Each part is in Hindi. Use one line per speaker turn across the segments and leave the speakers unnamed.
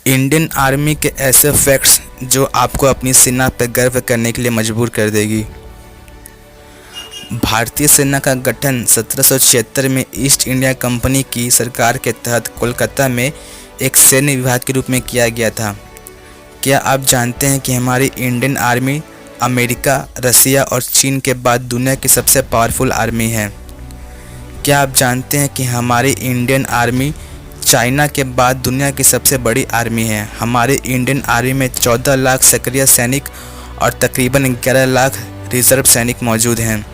इंडियन आर्मी के ऐसे फैक्ट्स जो आपको अपनी सेना पर गर्व करने के लिए मजबूर कर देगी। भारतीय सेना का गठन 1776 में ईस्ट इंडिया कंपनी की सरकार के तहत कोलकाता में एक सैन्य विभाग के रूप में किया गया था। क्या आप जानते हैं कि हमारी इंडियन आर्मी अमेरिका, रसिया और चीन के बाद दुनिया की सबसे पावरफुल आर्मी है? क्या आप जानते हैं कि हमारी इंडियन आर्मी चाइना के बाद दुनिया की सबसे बड़ी आर्मी है? हमारी इंडियन आर्मी में 14 लाख सक्रिय सैनिक और तकरीबन 11 लाख रिजर्व सैनिक मौजूद हैं।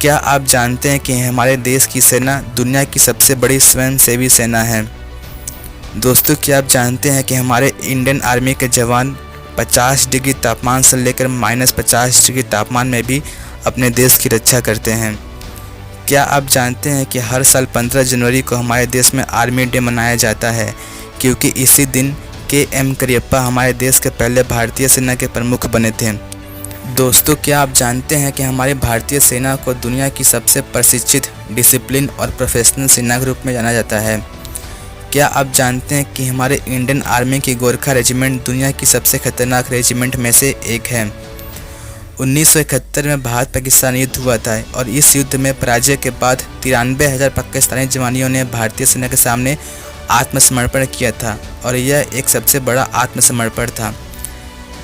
क्या आप जानते हैं कि हमारे देश की सेना दुनिया की सबसे बड़ी स्वयंसेवी सेना है? दोस्तों, क्या आप जानते हैं कि हमारे इंडियन आर्मी के जवान 50 डिग्री तापमान से लेकर -50 डिग्री तापमान में भी अपने देश की रक्षा करते हैं? क्या आप जानते हैं कि हर साल 15 जनवरी को हमारे देश में आर्मी डे मनाया जाता है, क्योंकि इसी दिन के.एम. करियप्पा हमारे देश के पहले भारतीय सेना के प्रमुख बने थे। दोस्तों, क्या आप जानते हैं कि हमारी भारतीय सेना को दुनिया की सबसे प्रशिक्षित, डिसिप्लिन और प्रोफेशनल सेना के रूप में जाना जाता है? क्या आप जानते हैं कि हमारे इंडियन आर्मी की गोरखा रेजिमेंट दुनिया की सबसे खतरनाक रेजिमेंट में से एक है? 1971 में भारत पाकिस्तान युद्ध हुआ था और इस युद्ध में पराजय के बाद 93,000 पाकिस्तानी जवानियों ने भारतीय सेना के सामने आत्मसमर्पण किया था और यह एक सबसे बड़ा आत्मसमर्पण था।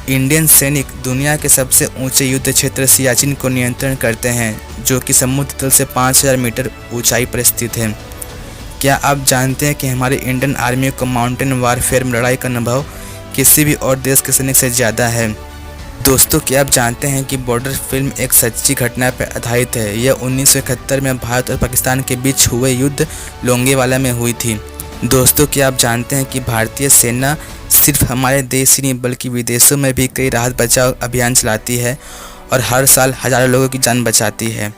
इंडियन सैनिक दुनिया के सबसे ऊंचे युद्ध क्षेत्र सियाचिन को नियंत्रण करते हैं, जो कि समुद्र तल से 5000 मीटर ऊंचाई पर स्थित है। क्या आप जानते हैं कि हमारी इंडियन आर्मी को माउंटेन वारफेयर में लड़ाई का अनुभव किसी भी और देश के सैनिक से ज़्यादा है? दोस्तों, क्या आप जानते हैं कि बॉर्डर फिल्म एक सच्ची घटना पर आधारित है? यह 1971 में भारत और पाकिस्तान के बीच हुए युद्ध लोंगेवाला में हुई थी। दोस्तों, क्या आप जानते हैं कि भारतीय सेना सिर्फ हमारे देश ही नहीं बल्कि विदेशों में भी कई राहत बचाव अभियान चलाती है और हर साल हज़ारों लोगों की जान बचाती है?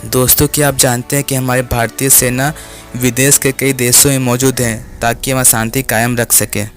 दोस्तों, क्या आप जानते हैं कि हमारी भारतीय सेना विदेश के कई देशों में मौजूद है ताकि वहाँ शांति कायम रख सके?